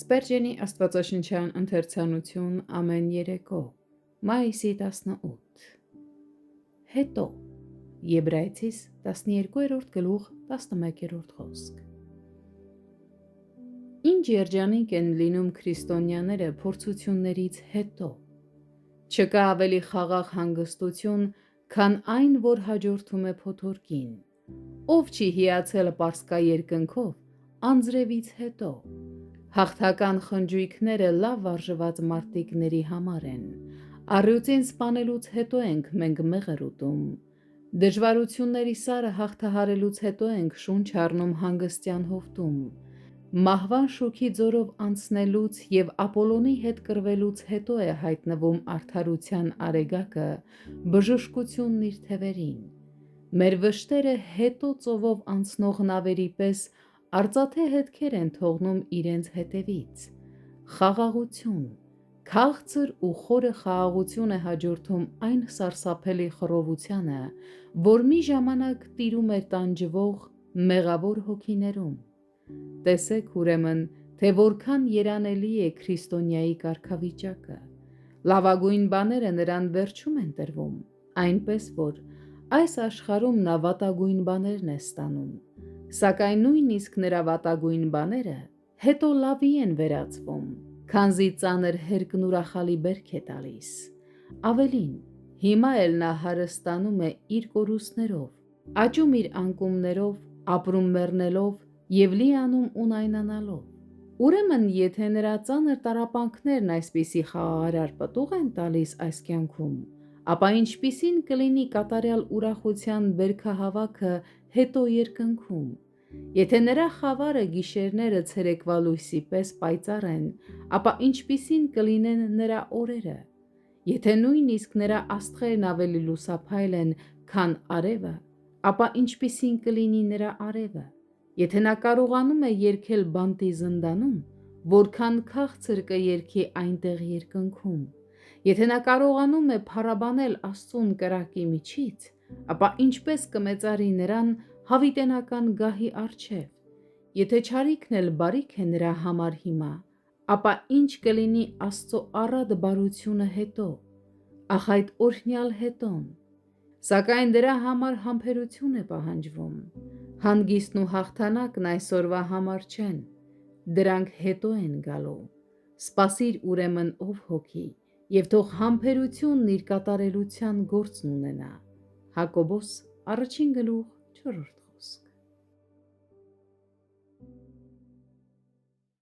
Սպերջենի աստվածաշնչյան ընթերցանություն ամեն երեկո, մայիսի 18 Հետո Եբրայեցիս 12-րդ գլուխ 11-րդ խոսք Ինչ երջանիկ են լինում քրիստոնյաները փորձություններից հետո Չկա ավելի խաղաղ հանգստություն, քան այն, որ հաջորդում է փոթորկին Ով չի հիացել պարսկա երկնքով, անձրևից հետո Հաղթական խնջույքները լավ վարժված մարտիկների համար են, առյուծին սպանելուց հետո ենք մենք մեղր ուտում, դժվարությունների սարը հաղթահարելուց հետո ենք շունչ առնում հանգստյան հովտում, մահվան շուքի ձորով անցնելուց և Ապոլոնի հետ կռվելուց հետո է հայտնվում արդարության արեգակը, բժշկությունն իր թևերին, մեր վշտերը հետո ծովով անցնող նավերի պես արծաթե հետքեր են թողնում իրենց հետևից, խաղաղություն, քաղցր ու խորը խաղաղություն է հաջորդում այն սարսափելի խռովությանը, որ մի ժամանակ տիրում էր տանջվող, մեղավոր հոգիներում, տեսեք ուրեմն, թե որքան երանելի է քրիստոնյայի կարգավիճակը, լավագույն բաները նրան վերջում են տրվում, այնպես որ այս աշխարհում նա վատագույն բաներն է ստանում, սակայն նույնիսկ նրա վատագույն բաները հետո լավի են վերածվում, քանզի ծանր հերկն ուրախալի բերք է տալիս, ավելին, հիմա էլ նա հարստանում է իր կորուստներով, աճում իր անկումներով, ապրում մեռնելով և լիանում ունայնանալով, ուրեմն եթե նրա ծանր տառապանքներն այսպիսի խաղաղարար պտուղ են տալիս այս կյանքում, ապա ինչպիսին կլինի կատարյալ ուրախության բերքահավաքը հետո երկնքում, եթե նրա խավարը գիշերները ցերեկվա լույսի պես պայծառ են, ապա ինչպիսին կլինեն նրա օրերը, եթե նույնիսկ նրա աստղերն ավելի լուսափայլ են, քան արևը, ապա ինչպիսին կլինի նրա արևը, եթե նա կարողանում է երգել բանտի զնդանում, որքան քաղցր կերգի այնտեղ երկնքում, եթե նա կարողանում է փառաբանել Աստծուն կրակի միջից, ապա ինչպես կմեծարի նրան հավիտենական գահի առջև, եթե չարիքն էլ բարիք է նրա համար հիմա, ապա ինչ կլինի Աստծո առատ բարությունը հետո, ախ այդ օրհնյալ հետոն, սակայն դրա համար համբերություն է պահանջվում, հանգիստն ու հաղթանակն այսօրվա համար չեն, դրանք հետո են գալու, սպասիր ուրեմն ով հոգի, և թող համբերությունն իր կատարելության գործն ունենա, Հակոբոս 1-րդ